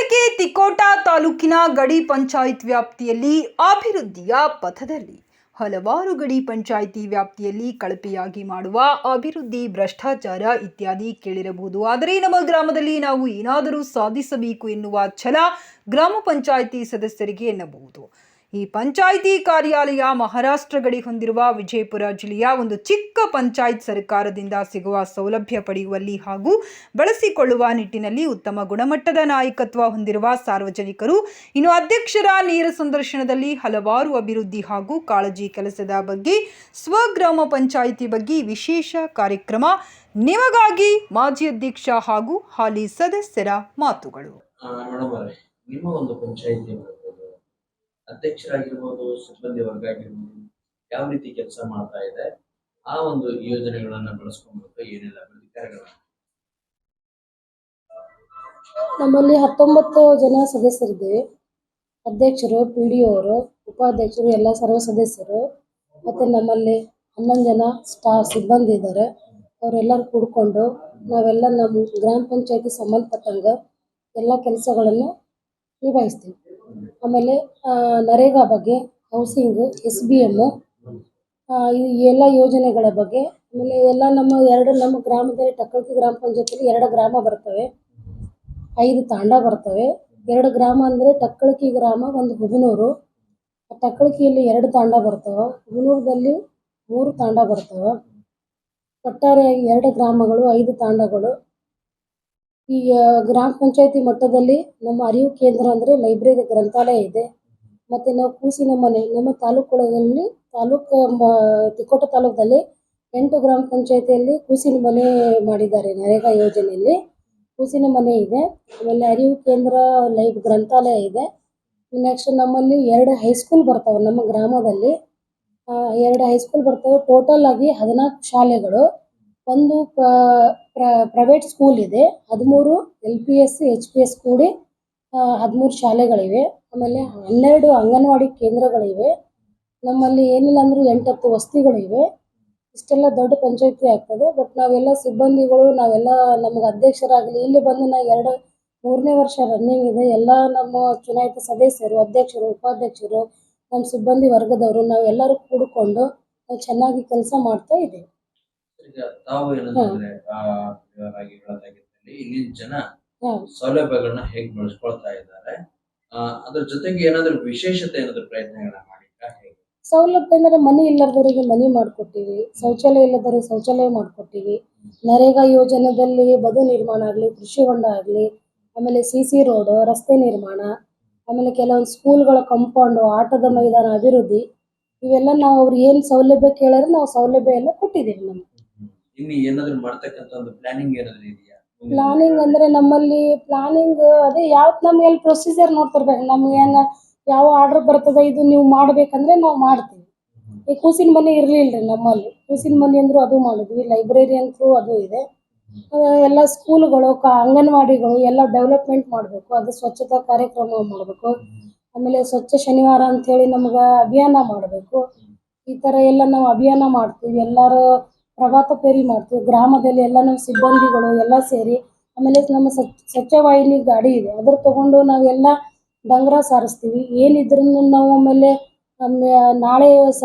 ಕಲಬುರಗಿ ತಿಕೋಟ ತಾಲೂಕಿನ ಗಡಿ ಪಂಚಾಯತ್ ವ್ಯಾಪ್ತಿಯಲ್ಲಿ ಅಭಿವೃದ್ಧಿಯ ಪಥದಲ್ಲಿ ಹಲವಾರು ಗಡಿ ಪಂಚಾಯಿತಿ ವ್ಯಾಪ್ತಿಯಲ್ಲಿ ಕಳಪೆಯಾಗಿ ಮಾಡುವ ಅಭಿವೃದ್ಧಿ ಭ್ರಷ್ಟಾಚಾರ ಇತ್ಯಾದಿ ಕೇಳಿರಬಹುದು. ಆದರೆ ನಮ್ಮ ಗ್ರಾಮದಲ್ಲಿ ನಾವು ಏನಾದರೂ ಸಾಧಿಸಬೇಕು ಎನ್ನುವ ಛಲ ಗ್ರಾಮ ಪಂಚಾಯಿತಿ ಸದಸ್ಯರಿಗೆ ಎನ್ನಬಹುದು. ಈ ಪಂಚಾಯಿತಿ ಕಾರ್ಯಾಲಯ ಮಹಾರಾಷ್ಟ್ರ ಗಡಿ ಹೊಂದಿರುವ ವಿಜಯಪುರ ಜಿಲ್ಲೆಯ ಒಂದು ಚಿಕ್ಕ ಪಂಚಾಯತ್ ಸರ್ಕಾರದಿಂದ ಸಿಗುವ ಸೌಲಭ್ಯ ಪಡೆಯುವಲ್ಲಿ ಹಾಗೂ ಬಳಸಿಕೊಳ್ಳುವ ನಿಟ್ಟಿನಲ್ಲಿ ಉತ್ತಮ ಗುಣಮಟ್ಟದ ನಾಯಕತ್ವ ಹೊಂದಿರುವ ಸಾರ್ವಜನಿಕರು. ಇನ್ನು ಅಧ್ಯಕ್ಷರ ನೇರ ಸಂದರ್ಶನದಲ್ಲಿ ಹಲವಾರು ಅಭಿವೃದ್ಧಿ ಹಾಗೂ ಕಾಳಜಿ ಕೆಲಸದ ಬಗ್ಗೆ ಸ್ವಗ್ರಾಮ ಪಂಚಾಯಿತಿ ಬಗ್ಗೆ ವಿಶೇಷ ಕಾರ್ಯಕ್ರಮ ನಿಮಗಾಗಿ ಮಾಜಿ ಅಧ್ಯಕ್ಷ ಹಾಗೂ ಹಾಲಿ ಸದಸ್ಯರ ಮಾತುಗಳು. ನಿಮ್ಮ ಒಂದು ಪಂಚಾಯಿತಿ ಅಧ್ಯಕ್ಷರಾಗಿರ್ಬೋದು, ಸಿಬ್ಬಂದಿ ವರ್ಗ ಆಗಿರ್ಬೋದು, ಯಾವ ರೀತಿ ಕೆಲಸ ಮಾಡ್ತಾ ಇದೆ, ಆ ಒಂದು ಯೋಜನೆಗಳನ್ನ ಬಳಸ್ಕೊಂಡ್ಬಿಟ್ಟು ಏನೆಲ್ಲ ಅಭಿವೃದ್ಧಿ ಕಾರ್ಯಗಳನ್ನ? ನಮ್ಮಲ್ಲಿ 19 ಜನ ಸದಸ್ಯರಿದ್ದೇವೆ. ಅಧ್ಯಕ್ಷರು, PDO ಅವರು, ಉಪಾಧ್ಯಕ್ಷರು, ಎಲ್ಲ ಸರ್ವ ಸದಸ್ಯರು, ಮತ್ತು ನಮ್ಮಲ್ಲಿ 11 ಜನ ಸಿಬ್ಬಂದಿ ಇದ್ದಾರೆ. ಅವರೆಲ್ಲರೂ ಕೂಡ್ಕೊಂಡು ನಾವೆಲ್ಲ ನಮ್ಮ ಗ್ರಾಮ ಪಂಚಾಯತಿ ಸಂಬಂಧಪಟ್ಟಂಗೆ ಎಲ್ಲ ಕೆಲಸಗಳನ್ನು ನಿಭಾಯಿಸ್ತೀವಿ. ಆಮೇಲೆ ನರೇಗಾ ಬಗ್ಗೆ, ಹೌಸಿಂಗು, SBM, ಈ ಎಲ್ಲ ಯೋಜನೆಗಳ ಬಗ್ಗೆ, ಆಮೇಲೆ ಎಲ್ಲ ನಮ್ಮ ಗ್ರಾಮದಲ್ಲಿ ಟಕ್ಕಳಕಿ ಗ್ರಾಮ ಪಂಚಾಯತಿಯಲ್ಲಿ 2 ಗ್ರಾಮ ಬರ್ತವೆ, 5 ತಾಂಡ ಬರ್ತವೆ. 2 ಗ್ರಾಮ ಅಂದರೆ ಟಕ್ಕಳಕಿ ಗ್ರಾಮ, ಒಂದು ಹುಬನೂರು. ಟಕ್ಕಳಕಿಯಲ್ಲಿ 2 ತಾಂಡ ಬರ್ತವೆ, ಹುಬನೂರದಲ್ಲಿ 3 ತಾಂಡ ಬರ್ತವೆ. ಒಟ್ಟಾರೆಯಾಗಿ 2 ಗ್ರಾಮಗಳು, 5 ತಾಂಡಗಳು. ಈ ಗ್ರಾಮ ಪಂಚಾಯತಿ ಮಟ್ಟದಲ್ಲಿ ನಮ್ಮ ಅರಿವು ಕೇಂದ್ರ ಅಂದರೆ ಲೈಬ್ರರಿ, ಗ್ರಂಥಾಲಯ ಇದೆ. ಮತ್ತು ನಾವು ಕೂಸಿನ ಮನೆ ನಮ್ಮ ತಾಲೂಕುಗಳಲ್ಲಿ ತಿಕೋಟ ತಾಲೂಕಲ್ಲಿ 8 ಗ್ರಾಮ ಪಂಚಾಯತಿಯಲ್ಲಿ ಕೂಸಿನ ಮನೆ ಮಾಡಿದ್ದಾರೆ. ನರೇಗಾ ಯೋಜನೆಯಲ್ಲಿ ಕೂಸಿನ ಮನೆ ಇದೆ. ಆಮೇಲೆ ಅರಿವು ಕೇಂದ್ರ, ಗ್ರಂಥಾಲಯ ಇದೆ. ನೆಕ್ಸ್ಟ್ ನಮ್ಮಲ್ಲಿ 2 ಹೈಸ್ಕೂಲ್ ಬರ್ತವೆ. ನಮ್ಮ ಗ್ರಾಮದಲ್ಲಿ 2 ಹೈಸ್ಕೂಲ್ ಬರ್ತವೆ. ಟೋಟಲ್ ಆಗಿ 14 ಶಾಲೆಗಳು, ಒಂದು ಪ್ರೈವೇಟ್ ಸ್ಕೂಲ್ ಇದೆ, 13 LPS HPS ಕೂಡಿ 13 ಶಾಲೆಗಳಿವೆ. ಆಮೇಲೆ 12 ಅಂಗನವಾಡಿ ಕೇಂದ್ರಗಳಿವೆ. ನಮ್ಮಲ್ಲಿ ಏನಿಲ್ಲ ಅಂದರೂ 8-10 ವಸತಿಗಳಿವೆ. ಇಷ್ಟೆಲ್ಲ ದೊಡ್ಡ ಪಂಚಾಯತಿ ಆಗ್ತದೆ. ಬಟ್ ನಾವೆಲ್ಲ ಸಿಬ್ಬಂದಿಗಳು, ನಾವೆಲ್ಲ ನಮಗೆ ಅಧ್ಯಕ್ಷರಾಗಲಿ ಇಲ್ಲಿ ಬಂದು ನಾವು 3ನೇ ವರ್ಷ ರನ್ನಿಂಗ್ ಇದೆ. ಎಲ್ಲ ನಮ್ಮ ಚುನಾಯಿತ ಸದಸ್ಯರು, ಅಧ್ಯಕ್ಷರು, ಉಪಾಧ್ಯಕ್ಷರು, ನಮ್ಮ ಸಿಬ್ಬಂದಿ ವರ್ಗದವರು ನಾವೆಲ್ಲರೂ ಕೂಡಿಕೊಂಡು ನಾವು ಚೆನ್ನಾಗಿ ಕೆಲಸ ಮಾಡ್ತಾ ಇದ್ದೇವೆ. ಈಗ ತಾವು ಏನಂದ್ರೆ ಇಲ್ಲಿನ ಜನ ಸೌಲಭ್ಯಗಳನ್ನ ಹೇಗೆ ಬಳಸ್ಕೊಳ್ತಾ ಇದ್ದಾರೆ, ಅದ್ರ ಜೊತೆಗೆ ಏನಾದ್ರು ವಿಶೇಷತೆ ಏನಾದ್ರು ಪ್ರಯತ್ನಗಳನ್ನ ಮಾಡಿದ್ರಾ? ಹೇಗೆ ಸೌಲಭ್ಯ ಅಂದರೆ ಮನೆ ಇಲ್ಲದವರಿಗೆ ಮನೆ ಮಾಡಿಕೊಟ್ಟಿವಿ, ಶೌಚಾಲಯ ಇಲ್ಲದವರಿಗೆ ಶೌಚಾಲಯ ಮಾಡಿಕೊಟ್ಟಿವಿ. ನರೇಗಾ ಯೋಜನೆಯಲ್ಲಿ ಬದು ನಿರ್ಮಾಣ ಆಗಲಿ, ಕೃಷಿ ಹೊಂಡ ಆಗಲಿ, ಆಮೇಲೆ CC ರೋಡ್, ರಸ್ತೆ ನಿರ್ಮಾಣ, ಆಮೇಲೆ ಕೆಲವೊಂದು ಸ್ಕೂಲ್ಗಳ ಕಾಂಪೌಂಡು, ಆಟದ ಮೈದಾನ ಅಭಿವೃದ್ಧಿ, ಇವೆಲ್ಲ ನಾವು ಅವ್ರು ಏನು ಸೌಲಭ್ಯ ಕೇಳಿದ್ರೆ ನಾವು ಸೌಲಭ್ಯ ಎಲ್ಲ ಕೊಟ್ಟಿದ್ದೀವಿ. ನಮ್ಗೆ ಇನ್ನು ಏನಾದ್ರು ಮಾಡ್ತಕ್ಕಂಥ ಒಂದು ಪ್ಲಾನಿಂಗ್ ಏನಾದ್ರು ಇದೆಯಾ? ಪ್ಲಾನಿಂಗ್ ಅಂದರೆ ನಮ್ಮಲ್ಲಿ ಪ್ಲಾನಿಂಗ್ ಅದೇ ನಮ್ಗೆ ಪ್ರೊಸೀಜರ್ ನೋಡ್ತಿರ್ಬೇಕು. ನಮ್ಗೇನು ಯಾವ ಆರ್ಡರ್ ಬರ್ತದೆ ಇದು ನೀವು ಮಾಡಬೇಕಂದ್ರೆ ನಾವು ಮಾಡ್ತೀವಿ. ಈ ಕೂಸಿನ ಮನೆ ಇರಲಿಲ್ಲ ರೀ ನಮ್ಮಲ್ಲಿ. ಕೂಸಿನ ಮನೆ ಅಂದರೂ ಅದು ಮಾಡಿದ್ವಿ. ಲೈಬ್ರರಿ ಅಂತೂ ಅದು ಇದೆ. ಎಲ್ಲ ಸ್ಕೂಲ್ಗಳು, ಅಂಗನವಾಡಿಗಳು ಎಲ್ಲ ಡೆವಲಪ್ಮೆಂಟ್ ಮಾಡಬೇಕು. ಅದು ಸ್ವಚ್ಛತಾ ಕಾರ್ಯಕ್ರಮ ಮಾಡಬೇಕು. ಆಮೇಲೆ ಸ್ವಚ್ಛ ಶನಿವಾರ ಅಂಥೇಳಿ ನಮ್ಗೆ ಅಭಿಯಾನ ಮಾಡಬೇಕು. ಈ ಥರ ಎಲ್ಲ ನಾವು ಅಭಿಯಾನ ಮಾಡ್ತೀವಿ. ಎಲ್ಲರೂ ಪ್ರಭಾತ ಪೇರಿ ಮಾಡ್ತೀವಿ. ಗ್ರಾಮದಲ್ಲಿ ಎಲ್ಲ ನಮ್ಮ ಸಿಬ್ಬಂದಿಗಳು ಎಲ್ಲ ಸೇರಿ. ಆಮೇಲೆ ನಮ್ಮ ಸ್ವಚ್ಛವಾಹಿನಿ ಗಾಡಿ ಇದೆ, ಅದ್ರ ತೊಗೊಂಡು ನಾವೆಲ್ಲ ಡಂಗ್ರ ಸಾರಿಸ್ತೀವಿ. ಏನಿದ್ರೂ ನಾವು ಆಮೇಲೆ ನಾಳೆ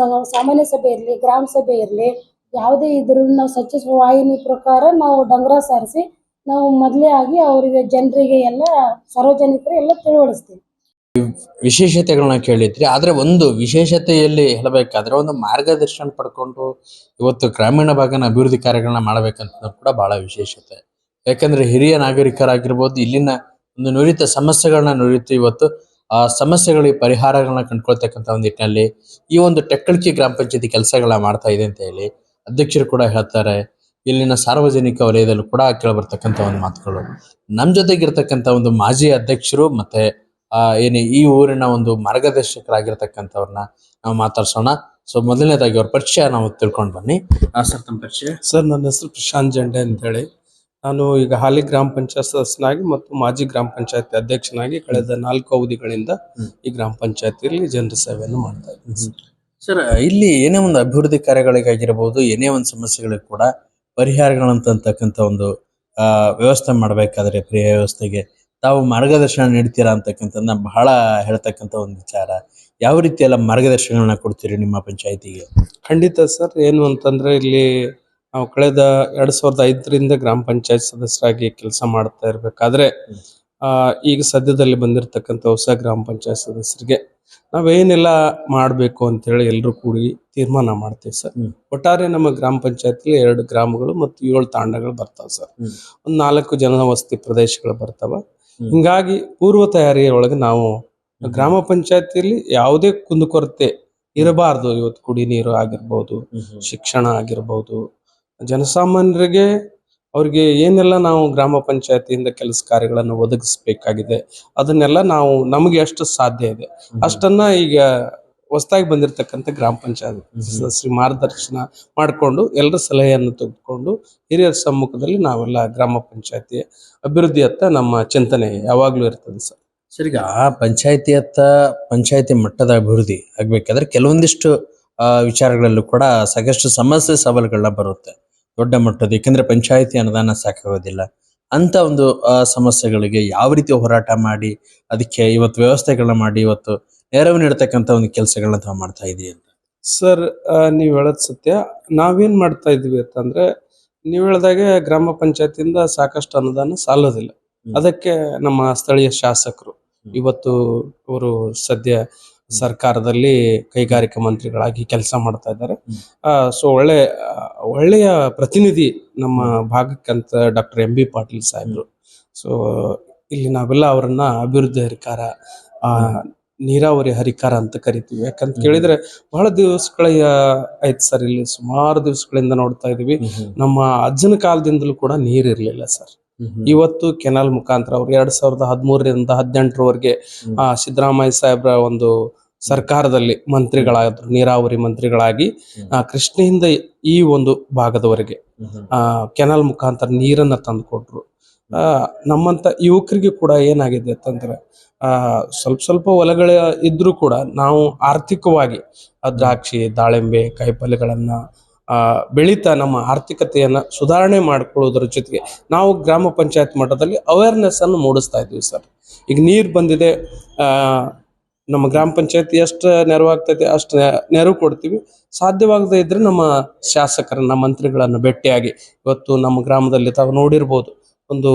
ಸಾಮಾನ್ಯ ಸಭೆ ಇರಲಿ, ಗ್ರಾಮ ಸಭೆ ಇರಲಿ, ಯಾವುದೇ ಇದ್ರೂ ನಾವು ಸ್ವಚ್ಛವಾಹಿನಿ ಪ್ರಕಾರ ನಾವು ಡಂಗ್ರ ಸಾರಿಸಿ ನಾವು ಮೊದಲೇ ಆಗಿ ಅವರಿಗೆ ಜನರಿಗೆ ಎಲ್ಲ ಸಾರ್ವಜನಿಕರು ಎಲ್ಲ ತಿಳುವಳಿಸ್ತೀವಿ. ವಿಶೇಷತೆಗಳನ್ನ ಕೇಳಿದ್ರಿ. ಆದ್ರೆ ಒಂದು ವಿಶೇಷತೆಯಲ್ಲಿ ಹೇಳಬೇಕಾದ್ರೆ ಒಂದು ಮಾರ್ಗದರ್ಶನ ಪಡ್ಕೊಂಡು ಇವತ್ತು ಗ್ರಾಮೀಣ ಭಾಗನ ಅಭಿವೃದ್ಧಿ ಕಾರ್ಯಗಳನ್ನ ಮಾಡಬೇಕಂತ ಕೂಡ ಬಹಳ ವಿಶೇಷತೆ. ಯಾಕಂದ್ರೆ ಹಿರಿಯ ನಾಗರಿಕರಾಗಿರ್ಬೋದು, ಇಲ್ಲಿನ ಒಂದು ನುರಿತ ಸಮಸ್ಯೆಗಳನ್ನ ನುರಿತು ಇವತ್ತು ಆ ಸಮಸ್ಯೆಗಳಿಗೆ ಪರಿಹಾರಗಳನ್ನ ಕಂಡುಕೊಳ್ತಕ್ಕಂಥ ಒಂದು ನಿಟ್ಟಿನಲ್ಲಿ ಈ ಒಂದು ಟಕ್ಕಳಕಿ ಗ್ರಾಮ ಪಂಚಾಯತಿ ಕೆಲಸಗಳನ್ನ ಮಾಡ್ತಾ ಇದೆ ಅಂತ ಹೇಳಿ ಅಧ್ಯಕ್ಷರು ಕೂಡ ಹೇಳ್ತಾರೆ. ಇಲ್ಲಿನ ಸಾರ್ವಜನಿಕ ವಲಯದಲ್ಲೂ ಕೂಡ ಕೇಳಬರ್ತಕ್ಕಂಥ ಒಂದು ಮಾತುಗಳು. ನಮ್ಮ ಜೊತೆಗಿರ್ತಕ್ಕಂಥ ಒಂದು ಮಾಜಿ ಅಧ್ಯಕ್ಷರು ಮತ್ತೆ ಏನು ಈ ಊರಿನ ಒಂದು ಮಾರ್ಗದರ್ಶಕರಾಗಿರ್ತಕ್ಕಂಥವ್ರನ್ನ ನಾವು ಮಾತಾಡ್ಸೋಣ. ಸೊ ಮೊದಲನೇದಾಗಿ ಅವ್ರ ಪರಿಚಯ ನಾವು ತಿಳ್ಕೊಂಡು ಬನ್ನಿ. ಸರ್, ತಮ್ಮ ಪರಿಚಯ? ಸರ್, ನನ್ನ ಹೆಸರು ಪ್ರಶಾಂತ್ ಜಂಡೆ ಅಂತ ಹೇಳಿ. ನಾನು ಈಗ ಹಾಲಿ ಗ್ರಾಮ ಪಂಚಾಯತ್ ಸದಸ್ಯನಾಗಿ ಮತ್ತು ಮಾಜಿ ಗ್ರಾಮ ಪಂಚಾಯತ್ ಅಧ್ಯಕ್ಷನಾಗಿ ಕಳೆದ 4 ಅವಧಿಗಳಿಂದ ಈ ಗ್ರಾಮ ಪಂಚಾಯತಿಯಲ್ಲಿ ಜನರ ಸೇವೆಯನ್ನು ಮಾಡ್ತಾ ಇದ್ದೀನಿ. ಸರ್, ಇಲ್ಲಿ ಏನೇ ಒಂದು ಅಭಿವೃದ್ಧಿ ಕಾರ್ಯಗಳಿಗಾಗಿರ್ಬೋದು, ಏನೇ ಒಂದು ಸಮಸ್ಯೆಗಳಿಗೆ ಕೂಡ ಪರಿಹಾರಗಳಂತಕ್ಕಂಥ ಒಂದು ವ್ಯವಸ್ಥೆ ಮಾಡಬೇಕಾದ್ರೆ ಪ್ರಿಯ ವ್ಯವಸ್ಥೆಗೆ ತಾವು ಮಾರ್ಗದರ್ಶನ ನೀಡ್ತೀರಾ ಅಂತಕ್ಕಂಥದ್ದನ್ನ ಬಹಳ ಹೇಳ್ತಕ್ಕಂಥ ಒಂದು ವಿಚಾರ. ಯಾವ ರೀತಿ ಎಲ್ಲ ಮಾರ್ಗದರ್ಶನಗಳನ್ನ ಕೊಡ್ತೀರಿ ನಿಮ್ಮ ಪಂಚಾಯತಿಗೆ? ಖಂಡಿತ ಸರ್. ಏನು ಅಂತಂದ್ರೆ ಇಲ್ಲಿ ನಾವು ಕಳೆದ 2005ರಿಂದ ಗ್ರಾಮ ಪಂಚಾಯತ್ ಸದಸ್ಯರಾಗಿ ಕೆಲಸ ಮಾಡ್ತಾ ಇರ್ಬೇಕಾದ್ರೆ ಈಗ ಸದ್ಯದಲ್ಲಿ ಬಂದಿರತಕ್ಕಂಥ ಹೊಸ ಗ್ರಾಮ ಪಂಚಾಯತ್ ಸದಸ್ಯರಿಗೆ ನಾವೇನೆಲ್ಲ ಮಾಡಬೇಕು ಅಂತೇಳಿ ಎಲ್ಲರೂ ಕೂಡಿ ತೀರ್ಮಾನ ಮಾಡ್ತೀವಿ ಸರ್. ಒಟ್ಟಾರೆ ನಮ್ಮ ಗ್ರಾಮ ಪಂಚಾಯತ್ಲಿ 2 ಗ್ರಾಮಗಳು ಮತ್ತು 7 ತಾಂಡಗಳು ಬರ್ತಾವ ಸರ್. ಒಂದು 4 ಜನವಸತಿ ಪ್ರದೇಶಗಳು ಬರ್ತಾವ. ಹಿಂಗಾಗಿ ಪೂರ್ವ ತಯಾರಿಯ ಒಳಗೆ ನಾವು ಗ್ರಾಮ ಪಂಚಾಯತಿಯಲ್ಲಿ ಯಾವುದೇ ಕುಂದುಕೊರತೆ ಇರಬಾರ್ದು. ಇವತ್ತು ಕುಡಿ ನೀರು ಆಗಿರ್ಬೋದು, ಶಿಕ್ಷಣ ಆಗಿರ್ಬೋದು, ಜನಸಾಮಾನ್ಯರಿಗೆ ಅವ್ರಿಗೆ ಏನೆಲ್ಲ ನಾವು ಗ್ರಾಮ ಪಂಚಾಯತಿಯಿಂದ ಕೆಲಸ ಕಾರ್ಯಗಳನ್ನು ಒದಗಿಸ್ಬೇಕಾಗಿದೆ ಅದನ್ನೆಲ್ಲ ನಾವು ನಮಗೆ ಎಷ್ಟು ಸಾಧ್ಯ ಇದೆ ಅಷ್ಟನ್ನ ಈಗ ಹೊಸದಾಗಿ ಬಂದಿರತಕ್ಕಂಥ ಗ್ರಾಮ ಪಂಚಾಯತ್ ಸದಸ್ಯರು ಮಾರ್ಗದರ್ಶನ ಮಾಡಿಕೊಂಡು ಎಲ್ಲರ ಸಲಹೆಯನ್ನು ತೆಗೆದುಕೊಂಡು ಹಿರಿಯರ ಸಮ್ಮುಖದಲ್ಲಿ ನಾವೆಲ್ಲ ಗ್ರಾಮ ಪಂಚಾಯತಿ ಅಭಿವೃದ್ಧಿಯತ್ತ ನಮ್ಮ ಚಿಂತನೆ ಯಾವಾಗಲೂ ಇರ್ತದೆ ಸರ್. ಸರ್, ಈಗ ಪಂಚಾಯತಿ ಮಟ್ಟದ ಅಭಿವೃದ್ಧಿ ಆಗ್ಬೇಕಾದ್ರೆ ಕೆಲವೊಂದಿಷ್ಟು ವಿಚಾರಗಳಲ್ಲೂ ಕೂಡ ಸಾಕಷ್ಟು ಸಮಸ್ಯೆ ಸವಾಲುಗಳನ್ನ ಬರುತ್ತೆ ದೊಡ್ಡ ಮಟ್ಟದ. ಯಾಕಂದ್ರೆ ಪಂಚಾಯತಿ ಅನುದಾನ ಸಾಕಾಗೋದಿಲ್ಲ ಅಂತ ಒಂದು ಸಮಸ್ಯೆಗಳಿಗೆ ಯಾವ ರೀತಿ ಹೋರಾಟ ಮಾಡಿ ಅದಕ್ಕೆ ಇವತ್ತು ವ್ಯವಸ್ಥೆಗಳನ್ನ ಮಾಡಿ ಇವತ್ತು ನೆರವು ನೀಡತಕ್ಕಂಥ ಒಂದು ಕೆಲಸಗಳನ್ನ ತಾವು ಮಾಡ್ತಾ ಇದೀವಿ ಅಂತ? ಸರ್, ನೀವು ಹೇಳೋದು ಸತ್ಯ. ನಾವೇನ್ ಮಾಡ್ತಾ ಇದ್ವಿ ಅಂತಂದ್ರೆ, ನೀವು ಹೇಳ್ದಾಗೆ ಗ್ರಾಮ ಪಂಚಾಯತಿಯಿಂದ ಸಾಕಷ್ಟು ಅನುದಾನ ಸಾಲೋದಿಲ್ಲ. ಅದಕ್ಕೆ ನಮ್ಮ ಸ್ಥಳೀಯ ಶಾಸಕರು ಇವತ್ತು ಅವರು ಸದ್ಯ ಸರ್ಕಾರದಲ್ಲಿ ಕೈಗಾರಿಕಾ ಮಂತ್ರಿಗಳಾಗಿ ಕೆಲಸ ಮಾಡ್ತಾ ಇದ್ದಾರೆ. ಸೊ ಒಳ್ಳೆಯ ಪ್ರತಿನಿಧಿ ನಮ್ಮ ಭಾಗಕ್ಕಂತ ಡಾಕ್ಟರ್ MB ಪಾಟೀಲ್ ಸಾಹೇಬ್ರು. ಸೊ ಇಲ್ಲಿ ನಾವೆಲ್ಲ ಅವರನ್ನ ಅಭಿವೃದ್ಧಿ ಹರಿಕಾರ, ನೀರಾವರಿ ಹರಿಕಾರ ಅಂತ ಕರಿತೀವಿ. ಯಾಕಂತ ಕೇಳಿದ್ರೆ ಬಹಳ ದಿವಸಗಳ ಆಯ್ತು ಸರ್, ಇಲ್ಲಿ ಸುಮಾರು ದಿವಸಗಳಿಂದ ನೋಡ್ತಾ ಇದೀವಿ. ನಮ್ಮ ಅಜ್ಜನ ಕಾಲದಿಂದಲೂ ಕೂಡ ನೀರಿರ್ಲಿಲ್ಲ ಸರ್. ಇವತ್ತು ಕೆನಾಲ್ ಮುಖಾಂತರ ಅವ್ರು 2013ರಿಂದ 2018ರವರೆಗೆ ಸಿದ್ದರಾಮಯ್ಯ ಸಾಹೇಬ್ರ ಒಂದು ಸರ್ಕಾರದಲ್ಲಿ ಮಂತ್ರಿಗಳಾದ್ರು, ನೀರಾವರಿ ಮಂತ್ರಿಗಳಾಗಿ ಕೃಷ್ಣೆಯಿಂದ ಈ ಒಂದು ಭಾಗದವರೆಗೆ ಕೆನಾಲ್ ಮುಖಾಂತರ ನೀರನ್ನ ತಂದು ಕೊಟ್ರು. ನಮ್ಮಂತ ಯುವಕರಿಗೆ ಕೂಡ ಏನಾಗಿದೆ ಅಂತಂದ್ರೆ ಸ್ವಲ್ಪ ಹೊಲಗಳ ಇದ್ರೂ ಕೂಡ ನಾವು ಆರ್ಥಿಕವಾಗಿ ದ್ರಾಕ್ಷಿ, ದಾಳಿಂಬೆ, ಕಾಯಿಪಲ್ಯಗಳನ್ನ ಬೆಳೀತಾ ನಮ್ಮ ಆರ್ಥಿಕತೆಯನ್ನ ಸುಧಾರಣೆ ಮಾಡ್ಕೊಳ್ಳೋದ್ರ ಜೊತೆಗೆ ನಾವು ಗ್ರಾಮ ಪಂಚಾಯತ್ ಮಟ್ಟದಲ್ಲಿ ಅವೇರ್ನೆಸ್ ಅನ್ನು ಮೂಡಿಸ್ತಾ ಇದ್ವಿ ಸರ್. ಈಗ ನೀರು ಬಂದಿದೆ, ನಮ್ಮ ಗ್ರಾಮ ಪಂಚಾಯತಿ ಎಷ್ಟು ನೆರವಾಗ್ತೈತೆ ಅಷ್ಟು ನೆರವು ಕೊಡ್ತೀವಿ. ಸಾಧ್ಯವಾಗದೇ ಇದ್ರೆ ನಮ್ಮ ಶಾಸಕರನ್ನ, ಮಂತ್ರಿಗಳನ್ನ ಭೇಟಿಯಾಗಿ, ಇವತ್ತು ನಮ್ಮ ಗ್ರಾಮದಲ್ಲಿ ತಾವು ನೋಡಿರ್ಬೋದು, ಒಂದು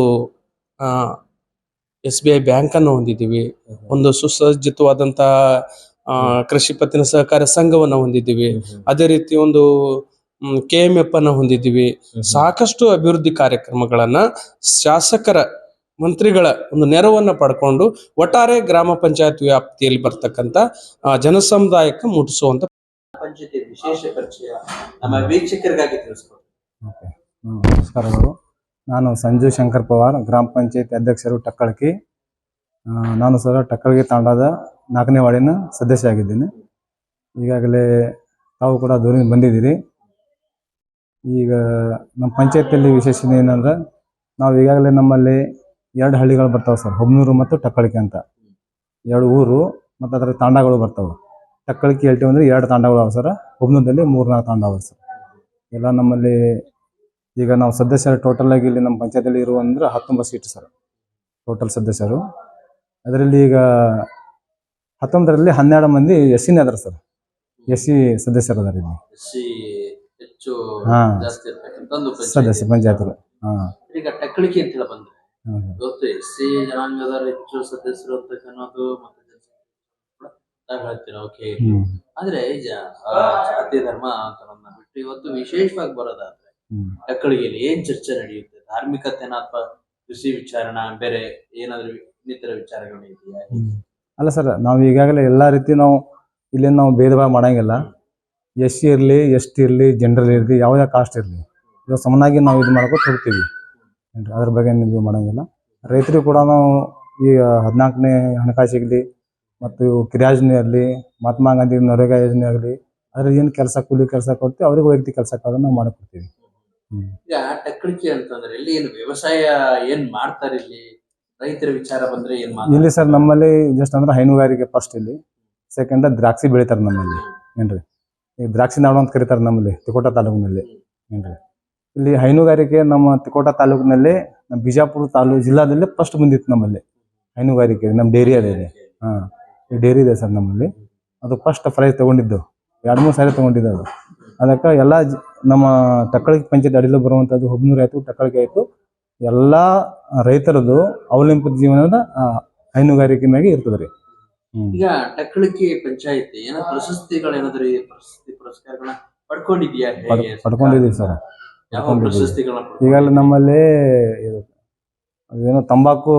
SBI ಬ್ಯಾಂಕ್ ಅನ್ನು ಹೊಂದಿದ್ದೀವಿ, ಒಂದು ಸುಸಜ್ಜಿತವಾದಂತ ಕೃಷಿ ಪತ್ತಿನ ಸಹಕಾರ ಸಂಘವನ್ನ ಹೊಂದಿದ್ದೀವಿ, ಅದೇ ರೀತಿ ಒಂದು KMF ಅನ್ನ ಹೊಂದಿದ್ದೀವಿ. ಸಾಕಷ್ಟು ಅಭಿವೃದ್ಧಿ ಕಾರ್ಯಕ್ರಮಗಳನ್ನ ಶಾಸಕರ, ಮಂತ್ರಿಗಳ ಒಂದು ನೆರವನ್ನ ಪಡ್ಕೊಂಡು ಒಟ್ಟಾರೆ ಗ್ರಾಮ ಪಂಚಾಯತ್ ವ್ಯಾಪ್ತಿಯಲ್ಲಿ ಬರ್ತಕ್ಕಂಥ ಜನಸಮುದಾಯಕ್ಕೆ ಮುಟ್ಟಿಸುವಂತ ಪಂಚಾಯತಿ ವಿಶೇಷ ಪರಿಚಯ ನಮ್ಮ ವೀಕ್ಷಕರಿಗಾಗಿ ತಿಳಿಸ್ಕೊಡಿ. ನಮಸ್ಕಾರಗಳು. ನಾನು ಸಂಜು ಶಂಕರ್ ಪವಾರ್, ಗ್ರಾಮ ಪಂಚಾಯತ್ ಅಧ್ಯಕ್ಷರು ಟಕ್ಕಳಕಿ. ನಾನು ಸಹ ಟಕ್ಕಳಗಿ ತಾಂಡಾದ 4ನೇ ವಾರ್ಡಿನ ಸದಸ್ಯ ಆಗಿದ್ದೀನಿ. ಈಗಾಗಲೇ ತಾವು ಕೂಡ ದೂರಿಂದ ಬಂದಿದ್ದೀರಿ. ಈಗ ನಮ್ಮ ಪಂಚಾಯತಿಯಲ್ಲಿ ವಿಶೇಷತೆ ಏನಂದ್ರೆ, ನಾವು ಈಗಾಗಲೇ ನಮ್ಮಲ್ಲಿ 2 ಹಳ್ಳಿಗಳು ಬರ್ತಾವೆ ಸರ್, ಹೊಬ್ನೂರು ಮತ್ತು ಟಕ್ಕಳಕಿ ಅಂತ 2 ಊರು, ಮತ್ತು ಅದರ ತಾಂಡಗಳು ಬರ್ತಾವೆ. ಟಕ್ಕಳಕಿ ಹೇಳ್ತೀವಿ ಅಂದರೆ 2 ತಾಂಡಗಳು ಅವ ಸರ್, ಹೊಬ್ನೂರಲ್ಲಿ 3-4 ತಾಂಡ ಅವ ಸರ್. ಎಲ್ಲ ನಮ್ಮಲ್ಲಿ ಈಗ ನಾವು ಸದಸ್ಯರು ಟೋಟಲ್ ಆಗಿ ಇಲ್ಲಿ ನಮ್ಮ ಪಂಚಾಯತಿಯಲ್ಲಿ ಇರುವ ಅಂದ್ರೆ 19 ಸೀಟ್ ಸರ್ ಟೋಟಲ್ ಸದಸ್ಯರು. ಅದರಲ್ಲಿ ಈಗ 19ರಲ್ಲಿ 12 ಮಂದಿ SCನೇ ಅದಾರ ಸರ್, SC ಸದಸ್ಯರು ಅದಾರ ಇಲ್ಲಿ. ಸದಸ್ಯ ಪಂಚಾಯತ್. ಈಗ ಟಕ್ಕಳಿಕೆ ಅಂತ ಹೇಳಿ ಬಂದ್ರೆ ಇವತ್ತು SC ಜನಾಂಗದ ಹೆಚ್ಚು ಸದಸ್ಯರು ಅಂತ ಅನ್ನೋದು ಮತ್ತೆ ಹೇಳ್ತೀರ. ಓಕೆ, ಆದ್ರೆ ಜಾತಿ ಧರ್ಮ ಅಂತವನ್ನ ಬಿಟ್ಟು ಇವತ್ತು ವಿಶೇಷವಾಗಿ ಬರೋದಾದ್ರೆ ಟಕ್ಕಳಿಗೆಯಲ್ಲಿ ಏನ್ ಚರ್ಚೆ ನಡೆಯುತ್ತೆ? ಧಾರ್ಮಿಕತೆನ ಅಥವಾ ಕೃಷಿ ವಿಚಾರಣ, ಬೇರೆ ಏನಾದ್ರು ಇನ್ನಿತರ ವಿಚಾರಗಳು ಇದೆಯಾ? ಅಲ್ಲ ಸರ್, ನಾವು ಈಗಾಗಲೇ ಎಲ್ಲ ರೀತಿ ನಾವು ಇಲ್ಲಿ ನಾವು ಭೇದ ಭಾವ ಮಾಡಂಗಿಲ್ಲ. SC ಇರಲಿ, ST ಇರಲಿ, ಜನರಲ್ ಇರಲಿ, ಯಾವುದೇ ಕಾಸ್ಟ್ ಇರಲಿ, ಇವಾಗ ಸಮನಾಗಿ ನಾವು ಇದು ಮಾಡ್ಕೊಂಡು ಹೋಗ್ತೀವಿ. ಅದ್ರ ಬಗ್ಗೆ ಇದು ಮಾಡೋಂಗಿಲ್ಲ. ರೈತರಿಗೂ ಕೂಡ ನಾವು ಈಗ 14ನೇ ಹಣಕಾಸು ಸಿಗಲಿ ಮತ್ತು ಕಿರಿಯ ಯೋಜನೆ ಆಗಲಿ, ಮಹಾತ್ಮ ಗಾಂಧಿ ನರೇಗಾ ಯೋಜನೆ ಆಗಲಿ, ಅದ್ರಲ್ಲಿ ಏನು ಕೆಲಸ ಕೂಲಿ ಕೆಲಸ ಕೊಡ್ತೀವಿ ಅವ್ರಿಗೆ ವೈಯಕ್ತಿಕ ಕೆಲಸ ನಾವು ಮಾಡಿಕೊಡ್ತೀವಿ. ಈಗ ಟಕ್ಕಳಿಕೆ ಅಂತಂದ್ರೆ ಇಲ್ಲಿ ಏನು ವ್ಯವಸಾಯ ಏನ್ ಮಾಡ್ತಾರೆ? ಇಲ್ಲಿ ರೈತರ ವಿಚಾರ ಬಂದ್ರೆ ಏನ್ ಮಾಡ್ತಾರೆ ಇಲ್ಲಿ ಸರ್? ನಮ್ಮಲ್ಲಿ ಜಸ್ಟ್ ಅಂದ್ರೆ ಹೈನುಗಾರಿಕೆ ಫಸ್ಟ್, ಇಲ್ಲಿ ಸೆಕೆಂಡ್ ದ್ರಾಕ್ಷಿ ಬೆಳಿತಾರೆ ನಮ್ಮಲ್ಲಿ. ಏನ್ರಿ, ಈ ದ್ರಾಕ್ಷಿ ನಾಡು ಅಂತ ಕರೀತಾರೆ ನಮ್ಮಲ್ಲಿ ತಿಕೋಟ ತಾಲೂಕಿನಲ್ಲಿ. ಏನ್ರಿ, ಇಲ್ಲಿ ಹೈನುಗಾರಿಕೆ ನಮ್ಮ ತಿಕೋಟ ತಾಲೂಕಿನಲ್ಲಿ, ನಮ್ಮ ಬಿಜಾಪುರ ಜಿಲ್ಲಾದಲ್ಲಿ ಫಸ್ಟ್ ಬಂದಿತ್ತು ನಮ್ಮಲ್ಲಿ ಹೈನುಗಾರಿಕೆ ನಮ್ಮ ಡೈರಿ ಅದೇ ಇದೆ. ಹಾಂ, ಈ ಡೈರಿ ಇದೆ ಸರ್ ನಮ್ಮಲ್ಲಿ. ಅದು ಫಸ್ಟ್ ಪ್ರೈಸ್ ತೊಗೊಂಡಿದ್ದು 2-3 ಸಾರಿ ತೊಗೊಂಡಿದ್ದು ಅದು. ಅದಕ್ಕೆ ಎಲ್ಲ ನಮ್ಮ ಟಕ್ಕಳಿಗೆ ಪಂಚಾಯತ್ ಅಡಿలో ಬರುವಂಥದ್ದು ಹುಬ್ನೂರು ಆಯಿತು, ಟಕ್ಕಳಿಗೆ ಆಯಿತು, ಎಲ್ಲ ರೈತರದ್ದು ಅವಲಂಬಿತ ಜೀವನದ ಹೈನುಗಾರಿಕೆ ಮ್ಯಾಗೆ ಇರ್ತದೆ ರೀ. ಈಗ ಟಕ್ಕಳಿಕೆ ಪಂಚಾಯತಿ ಏನೋ ಪ್ರಶಸ್ತಿಗಳೇನಾದ್ರಿ ಪ್ರಶಸ್ತಿ ಪುರಸ್ಕಾರಗಳನ್ನ ಪಡ್ಕೊಂಡಿದ್ಯಾ? ಹೇಗೆ ಪಡ್ಕೊಂಡಿದ್ದೀವಿ ಸರ್. ಯಾವ ಪ್ರಶಸ್ತಿಗಳನ್ನ ಈಗಲ್ಲ ನಮ್ಮಲ್ಲಿ ಅದೇನೋ ತಂಬಾಕು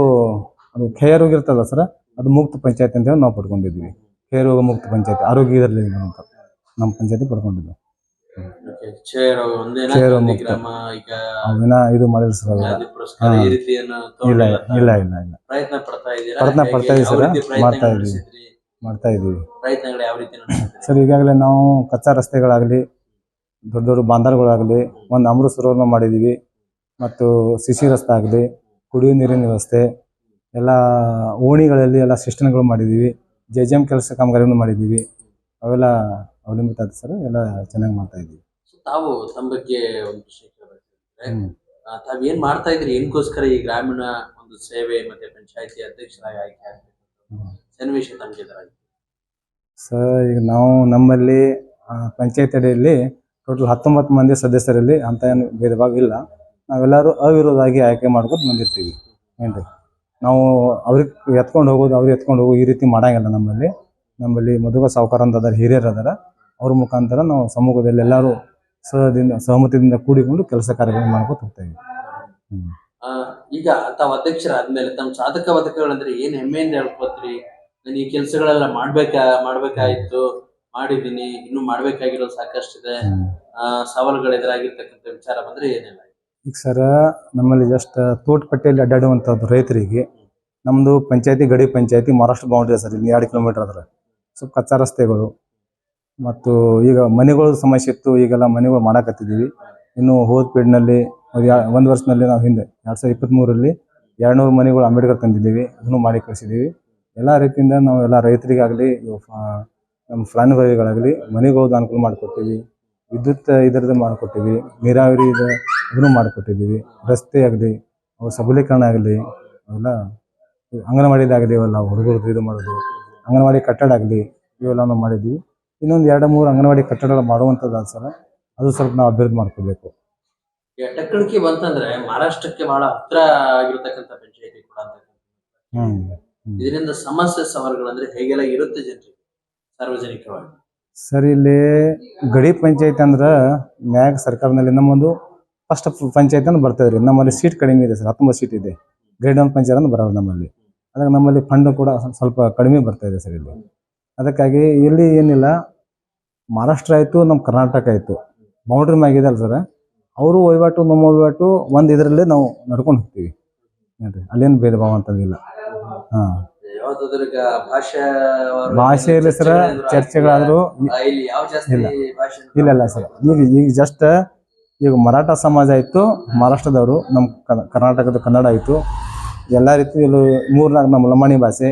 ಅದು ಕ್ಷಯ ರೋಗ ಇರ್ತಲ್ಲ ಸರ್, ಅದು ಮುಕ್ತ ಪಂಚಾಯತ್ ಅಂತ ಹೇಳಿ ನಾವು ಪಡ್ಕೊಂಡಿದ್ವಿ. ಕ್ಷಯ ರೋಗ ಮುಕ್ತ ಪಂಚಾಯತಿ ಆರೋಗ್ಯ ಇದರಲ್ಲಿ ಅಂತ ನಮ್ಮ ಪಂಚಾಯತಿ ಪಡ್ಕೊಂಡಿದ್ವಿ. ಕ್ಷಯ ಮುಕ್ತ ಅವಿನ ಇದು ಮಾಡಿಲ್ಲ ಸರ್. ಪುರಸ್ಕಾರ ಈ ರೀತಿಯನ್ನು ಇಲ್ಲ ಇಲ್ಲ ಇಲ್ಲ ಇಲ್ಲ ಪ್ರಯತ್ನ ಪಡ್ತಾ ಇದ್ದೀರಾ? ಪ್ರಯತ್ನ ಪಡ್ತಾ ಇದೀವಿ ಸರ್, ಮಾಡ್ತಾ ಇದ್ದೀವಿ ಪ್ರಯತ್ನಗಳು ಯಾವ ರೀತಿ ನಡೆಸಿದ್ರಿ? ಸರ್. ಈಗಾಗಲೇ ನಾವು ಕಚ್ಚಾ ರಸ್ತೆಗಳಾಗಲಿ, ದೊಡ್ಡ ದೊಡ್ಡ ಬಾಂಧರ್ಗಳಾಗಲಿ, ಒಂದು ಅಮೃತ ಸರೋವರ ಮಾಡಿದ್ದೀವಿ, ಮತ್ತು ಸಿಸಿ ರಸ್ತೆ ಆಗಲಿ, ಕುಡಿಯುವ ನೀರಿನ ವ್ಯವಸ್ಥೆ ಎಲ್ಲ, ಓಣಿಗಳಲ್ಲಿ ಎಲ್ಲ ಸಿಸ್ಟಮ್ಗಳು ಮಾಡಿದ್ದೀವಿ. JJM ಕೆಲಸ ಕಾಮಗಾರಿಗಳನ್ನು ಮಾಡಿದ್ದೀವಿ. ಅವೆಲ್ಲ ಅವಲಂಬಿತ ಆದ ಸರ್, ಎಲ್ಲ ಚೆನ್ನಾಗಿ ಮಾಡ್ತಾ ಇದ್ದೀವಿ. ತಾವು ತಮ್ಮ ಬಗ್ಗೆ ಒಂದು ವಿಷಯ ಕೇಳಬೇಕಂದ್ರೆ, ತಾವ್ ಏನ್ ಮಾಡ್ತಾ ಇದ್ರಿ? ಏನಕ್ಕೋಸ್ಕರ ಈ ಗ್ರಾಮೀಣ ಒಂದು ಸೇವೆ ಮತ್ತೆ ಪಂಚಾಯತಿ ಅಧ್ಯಕ್ಷರಾಗಿ ಆಯ್ಕೆ ಆಗ್ಬೇಕು ಸನ್ನಿವೇಶ ತಮಗೆ ಎದುರಾಗಿದೆ? ಸರ್, ಈಗ ನಾವು ನಮ್ಮಲ್ಲಿ ಪಂಚಾಯತ್ ಅಡಿಯಲ್ಲಿ ಟೋಟಲ್ 19 ಮಂದಿ ಸದಸ್ಯರಲ್ಲಿ ಅಂತ ಏನು ಭೇದ ಭಾವ ಇಲ್ಲ. ನಾವೆಲ್ಲರೂ ಅವಿರೋಧವಾಗಿ ಆಯ್ಕೆ ಮಾಡ್ಕೊಂಡು ಬಂದಿರ್ತೀವಿ. ಏನ್ರಿ, ನಾವು ಅವ್ರಿಗೆ ಎತ್ಕೊಂಡು ಹೋಗೋದು, ಅವ್ರಿಗೆ ಎತ್ಕೊಂಡು ಹೋಗೋದು ಈ ರೀತಿ ಮಾಡಂಗಿಲ್ಲ ನಮ್ಮಲ್ಲಿ ಮಧುಗ ಸಾವುಕಾರ ಅಂತ ಅದಾರ, ಹಿರಿಯರು ಅದಾರ. ಅವ್ರ ಮುಖಾಂತರ ನಾವು ಸಮ್ಮುಖದಲ್ಲಿ ಎಲ್ಲರೂ ಸಹಮತದಿಂದ ಕೂಡಿಕೊಂಡು ಕೆಲಸ ಕಾರ್ಯಗಳನ್ನು ಮಾಡ್ಕೊಂಡು ಹೋಗ್ತಾ ಇದ್ದೀವಿ. ಈಗ ತಾವು ಅಧ್ಯಕ್ಷರಾದ್ಮೇಲೆ ತಮ್ಮ ಸಾಧಕ ಬಾಧಕಗಳಂದ್ರೆ ಏನ್ ಹೆಮ್ಮೆಯಿಂದ ಹೇಳ್ಕೊತ್ರಿ? ನಾನು ಈ ಕೆಲಸಗಳೆಲ್ಲ ಮಾಡ್ಬೇಕಾಯ್ತು, ಮಾಡಿದೀನಿ, ಇನ್ನು ಮಾಡ್ಬೇಕಾಗಿರೋದು ಸಾಕಷ್ಟಿದೆ, ಸವಾಲುಗಳು ಎದುರಾಗಿರ್ತಕ್ಕಂಥ ವಿಚಾರ ಬಂದ್ರೆ ಏನೆಲ್ಲ? ಈಗ ಸರ, ನಮ್ಮಲ್ಲಿ ಜಸ್ಟ್ ತೋಟಪಟ್ಟಿಯಲ್ಲಿ ಅಡ್ಡಾಡುವಂಥದ್ದು ರೈತರಿಗೆ ನಮ್ಮದು ಪಂಚಾಯತಿ ಗಡಿ ಪಂಚಾಯತಿ ಮಹಾರಾಷ್ಟ್ರ ಬೌಂಡ್ರಿ ಸರ್. ಇಲ್ಲಿ 2 ಕಿಲೋಮೀಟರ್ ಅದ್ರ ಸ್ವಲ್ಪ ಕಚ್ಚಾ ರಸ್ತೆಗಳು ಮತ್ತು ಈಗ ಮನೆಗಳ ಸಮಸ್ಯೆ ಇತ್ತು. ಈಗೆಲ್ಲ ಮನೆಗಳು ಮಾಡಾಕತ್ತಿದ್ದೀವಿ. ಇನ್ನು ಹೋದ ಪೀಡ್ನಲ್ಲಿ ಒಂದು ವರ್ಷದಲ್ಲಿ ನಾವು ಹಿಂದೆ 2023ರಲ್ಲಿ 200 ಮನೆಗಳು ಅಂಬೇಡ್ಕರ್ ತಂದಿದ್ದೀವಿ. ಅದನ್ನು ಮಾಡಿ ಕಳಿಸಿದ್ದೀವಿ. ಎಲ್ಲ ರೀತಿಯಿಂದ ನಾವು ಎಲ್ಲ ರೈತರಿಗಾಗಲಿ, ನಮ್ಮ ಪ್ರಾಣಿಗಳಿಗಾಗಲಿ ಮನೆಗಳದ್ದು ಅನುಕೂಲ ಮಾಡಿಕೊಟ್ಟಿವಿ. ವಿದ್ಯುತ್ ಇದರದ್ದು ಮಾಡಿಕೊಟ್ಟಿವಿ. ನೀರಾವರಿ ಅದನ್ನು ಮಾಡಿಕೊಟ್ಟಿದ್ದೀವಿ. ರಸ್ತೆ ಆಗಲಿ, ಅವ್ರ ಸಬಲೀಕರಣ ಆಗಲಿ, ಅವೆಲ್ಲ ಅಂಗನವಾಡಿದಾಗಲಿ, ಇವೆಲ್ಲ ಹುಡುಗರದ್ದು ಇದು ಮಾಡೋದು, ಅಂಗನವಾಡಿ ಕಟ್ಟಡ ಆಗಲಿ, ಇವೆಲ್ಲ ನಾವು ಮಾಡಿದ್ದೀವಿ. ಇನ್ನೊಂದು 2-3 ಅಂಗನವಾಡಿ ಕಟ್ಟಡಗಳು ಮಾಡುವಂಥದ್ದು ಸರ್. ಅದು ಸ್ವಲ್ಪ ನಾವು ಅಭಿವೃದ್ಧಿ ಮಾಡ್ಕೋಬೇಕು. ಟಕ್ಕಳಿಕೆ ಬಂತಂದ್ರೆ ಮಹಾರಾಷ್ಟ್ರಕ್ಕೆ ಬಹಳ ಹತ್ರ ಆಗಿರ್ತಕ್ಕಂಥ ಪಂಚಾಯತಿ ಕೂಡ ಅಂತ. ಇದರಿಂದ ಸಮಸ್ಯೆ ಸವಾಲುಗಳಂದ್ರೆ ಹೇಗೆಲ್ಲ ಇರುತ್ತೆ ಜನರಿಗೆ ಸಾರ್ವಜನಿಕವಾಗಿ? ಸರ್, ಇಲ್ಲಿ ಗಡಿ ಪಂಚಾಯತ್ ಅಂದ್ರೆ ಮ್ಯಾಗ್ ಸರ್ಕಾರದಲ್ಲಿ ನಮ್ಮೊಂದು ಫಸ್ಟ್ ಪಂಚಾಯತ್ ಅಂತ ಬರ್ತದೆ ರೀ. ನಮ್ಮಲ್ಲಿ ಸೀಟ್ ಕಡಿಮೆ ಇದೆ ಸರ್, 19 ಸೀಟ್ ಇದೆ. ಗ್ರೇಡ್ 1 ಪಂಚಾಯತ್ ಅಂತ ಬರೋದು ನಮ್ಮಲ್ಲಿ. ಅದಕ್ಕೆ ನಮ್ಮಲ್ಲಿ ಫಂಡ್ ಕೂಡ ಸ್ವಲ್ಪ ಕಡಿಮೆ ಬರ್ತಾ ಇದೆ ಸರ್ ಇಲ್ಲಿ. ಅದಕ್ಕಾಗಿ ಇಲ್ಲಿ ಏನಿಲ್ಲ, ಮಹಾರಾಷ್ಟ್ರ ಆಯಿತು, ನಮ್ಮ ಕರ್ನಾಟಕ ಆಯಿತು, ಬೌಂಡ್ರಿ ಮ್ಯಾಗಿದೆ ಅಲ್ಲ ಸರ್. ಅವರು ವಹಿವಾಟು ನಮ್ಮ ವಹಿವಾಟು ಒಂದು ಇದರಲ್ಲೇ ನಾವು ನಡ್ಕೊಂಡು ಹೋಗ್ತೀವಿ. ನೋಡಿರಿ, ಅಲ್ಲೇನು ಭೇದ ಭಾವ ಅಂತದಿಲ್ಲ. ಹಾಂ, ಭಾಷೆಯಲ್ಲಿ ಸರ ಚರ್ಚೆಗಳಾದರೂ ಇಲ್ಲ ಸರ್. ಈಗ ಜಸ್ಟ್ ಈಗ ಮರಾಠ ಸಮಾಜ ಆಯಿತು, ಮಹಾರಾಷ್ಟ್ರದವರು, ನಮ್ಮ ಕರ್ನಾಟಕದ ಕನ್ನಡ ಆಯಿತು, ಎಲ್ಲ ರೀತಿ ಇಲ್ಲಿ 3-4 ನಮ್ಮ ಲಂಬಾಣಿ ಭಾಷೆ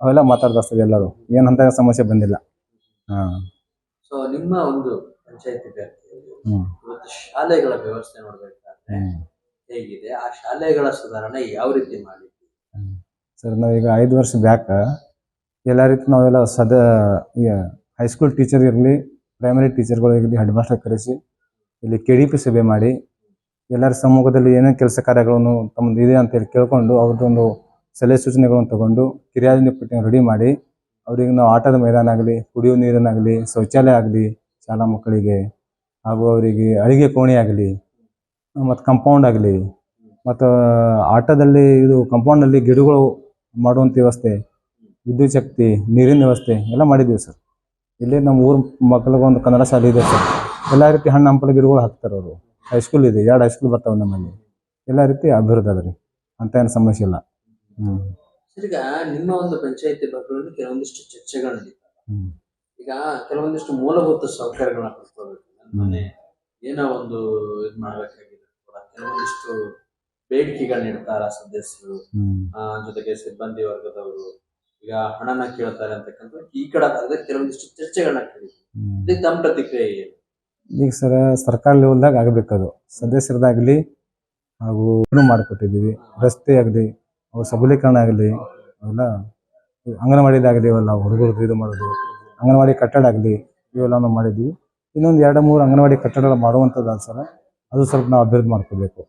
ಅವೆಲ್ಲ ಮಾತಾಡ್ತಾರೆ ಎಲ್ಲರೂ. ಏನಂತ ಸಮಸ್ಯೆ ಬಂದಿಲ್ಲ. ಹಾಂ. ಸೊ ನಿಮ್ಮ ಒಂದು ಪಂಚಾಯತಿ ಇವತ್ತು ಶಾಲೆಗಳ ವ್ಯವಸ್ಥೆ ನೋಡ್ಬೇಕಾದ್ರೆ ಹೇಗಿದೆ? ಆ ಶಾಲೆಗಳ ಸುಧಾರಣೆ ಯಾವ ರೀತಿ ಮಾಡಿದ್ವಿ ಸರ್? ನಾವೀಗ 5 ವರ್ಷ ಬ್ಯಾಕ್ ಎಲ್ಲ ರೀತಿ ನಾವೆಲ್ಲ ಹೈಸ್ಕೂಲ್ ಟೀಚರ್ ಇರಲಿ, ಪ್ರೈಮರಿ ಟೀಚರ್ಗಳಿರಲಿ, ಹೆಡ್ ಮಾಸ್ಟರ್ ಕರೆಸಿ ಇಲ್ಲಿ KDP ಸಭೆ ಮಾಡಿ ಎಲ್ಲರ ಸಮ್ಮುಖದಲ್ಲಿ ಏನೇನು ಕೆಲಸ ಕಾರ್ಯಗಳನ್ನು ತಮ್ಮದು ಇದೆ ಅಂತೇಳಿ ಕೇಳ್ಕೊಂಡು ಅವ್ರದ್ದೊಂದು ಸಲಹೆ ಸೂಚನೆಗಳನ್ನು ತಗೊಂಡು ಕಿರಿಯಾಜನೆ ಪಟ್ಟಿಯನ್ನು ರೆಡಿ ಮಾಡಿ ಅವ್ರಿಗೆ ನಾವು ಆಟದ ಮೈದಾನ ಆಗಲಿ, ಕುಡಿಯುವ ನೀರನ್ನಾಗಲಿ, ಶೌಚಾಲಯ ಆಗಲಿ ಶಾಲಾ ಮಕ್ಕಳಿಗೆ, ಹಾಗೂ ಅವರಿಗೆ ಅಡುಗೆ ಕೋಣೆ ಆಗಲಿ, ಮತ್ತು ಕಂಪೌಂಡ್ ಆಗಲಿ, ಮತ್ತು ಆಟದಲ್ಲಿ ಇದು ಕಂಪೌಂಡಲ್ಲಿ ಗಿಡಗಳು ಮಾಡುವಂಥ ವ್ಯವಸ್ಥೆ, ವಿದ್ಯುತ್ ಶಕ್ತಿ, ನೀರಿನ ವ್ಯವಸ್ಥೆ ಎಲ್ಲ ಮಾಡಿದ್ದೀವಿ ಸರ್. ಇಲ್ಲಿ ನಮ್ಮ ಊರ ಮಕ್ಕಳಿಗೊಂದು ಕನ್ನಡ ಶಾಲೆ ಇದೆ ಸರ್. ಎಲ್ಲ ರೀತಿ ಹಣ್ಣು ಹಂಪಲ ಗಿಡಗಳು ಹಾಕ್ತಾರೆ ಅವರು. ಹೈಸ್ಕೂಲ್ ಇದೆ, 2 ಹೈಸ್ಕೂಲ್ ಬರ್ತಾವೆ ನಮ್ಮಲ್ಲಿ. ಎಲ್ಲ ರೀತಿ ಅಭಿವೃದ್ಧಿ ಅದ ರೀ, ಅಂತ ಏನು ಸಮಸ್ಯೆ ಇಲ್ಲ. ಈಗ ನಿಮ್ಮ ಒಂದು ಪಂಚಾಯತಿ ಬಗ್ಗೆ ಕೆಲವೊಂದಿಷ್ಟು ಚರ್ಚೆಗಳು ನಡೀತಾವೆ. ಈಗ ಕೆಲವೊಂದಿಷ್ಟು ಮೂಲಭೂತ ಸೌಕರ್ಯಗಳನ್ನ ಪಡ್ಕೋಬೇಕು, ಮನೆ ಏನೋ ಒಂದು ಇದು ಮಾಡ್ಬೇಕಾಗಿದೆ ಕೂಡ ಕೆಲವೊಂದಿಷ್ಟು ಬೇಡಿಕೆಗಳನ್ನ ಇಡ್ತಾರ ಸದಸ್ಯರು, ಜೊತೆಗೆ ಸಿಬ್ಬಂದಿ ವರ್ಗದವರು. ಈಗ ಹಣನ ಕೇಳ್ತಾರೆ ಅಂತಕ್ಕಂಥ ಈ ಕಡೆ ಕೆಲವೊಂದಿಷ್ಟು ಚರ್ಚೆಗಳನ್ನ ಕೇಳಿದ್ವಿ. ಇದಕ್ಕೆ ತಮ್ಮ ಪ್ರತಿಕ್ರಿಯೆ ಏನು? ಈಗ ಸರ, ಸರ್ಕಾರ ಲೆವೆಲ್ದಾಗ ಆಗಬೇಕದು. ಸದಸ್ಯರದಾಗಲಿ ಹಾಗೂ ಮಾಡಿಕೊಟ್ಟಿದ್ದೀವಿ. ರಸ್ತೆ ಆಗಲಿ, ಅವ್ರ ಸಬಲೀಕರಣ ಆಗಲಿ, ಅವೆಲ್ಲ ಅಂಗನವಾಡಿದಾಗಲಿ ಇವೆಲ್ಲ ಹುಡುಗರು ಇದು ಮಾಡೋದು, ಅಂಗನವಾಡಿ ಕಟ್ಟಡ ಆಗಲಿ ಇವೆಲ್ಲ ನಾವು ಮಾಡಿದ್ವಿ. ಇನ್ನೊಂದು 2-3 ಅಂಗನವಾಡಿ ಕಟ್ಟಡ ಮಾಡುವಂಥದ್ದು ಸರ್, ಅದು ಸ್ವಲ್ಪ ನಾವು ಅಭಿವೃದ್ಧಿ ಮಾಡ್ಕೋಬೇಕು.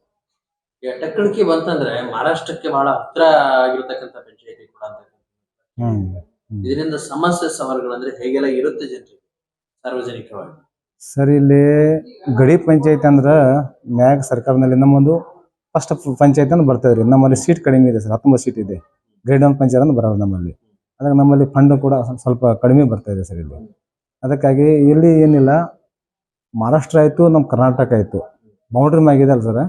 ಈಗ ಟಕ್ಕಳಕಿ ಬಂತಂದ್ರೆ ಮಹಾರಾಷ್ಟ್ರಕ್ಕೆ ಬಹಳ ಹತ್ರ ಆಗಿರ್ತಕ್ಕಂಥ ಪಂಚಾಯತಿ ಕೂಡ ಅಂತ. ಇದರಿಂದ ಸಮಸ್ಯೆ ಸವಾಲುಗಳಂದ್ರೆ ಹೇಗೆಲ್ಲ ಇರುತ್ತೆ ಜನರಿಗೆ ಸಾರ್ವಜನಿಕವಾಗಿ? ಸರ್, ಇಲ್ಲಿ ಗಡಿ ಪಂಚಾಯತ್ ಅಂದ್ರೆ ಮ್ಯಾಗ ಸರ್ಕಾರದಲ್ಲಿ ನಮ್ಮೊಂದು ಫಸ್ಟ್ ಪಂಚಾಯತ್ ಅಂತ ಬರ್ತದೆ ರೀ. ನಮ್ಮಲ್ಲಿ ಸೀಟ್ ಕಡಿಮೆ ಇದೆ ಸರ್, 19 ಸೀಟ್ ಇದೆ. ಗ್ರೇಡ್ 1 ಪಂಚಾಯತ್ ಅಂತ ಬರೋದು ನಮ್ಮಲ್ಲಿ. ಅದಕ್ಕೆ ನಮ್ಮಲ್ಲಿ ಫಂಡ್ ಕೂಡ ಸ್ವಲ್ಪ ಕಡಿಮೆ ಬರ್ತಾ ಇದೆ ಸರ್ ಇಲ್ಲಿ. ಅದಕ್ಕಾಗಿ ಇಲ್ಲಿ ಏನಿಲ್ಲ, ಮಹಾರಾಷ್ಟ್ರ ಆಯಿತು, ನಮ್ಮ ಕರ್ನಾಟಕ ಆಯಿತು, ಬೌಂಡ್ರಿ ಮ್ಯಾಗಿದೆ ಅಲ್ಲ ಸರ್,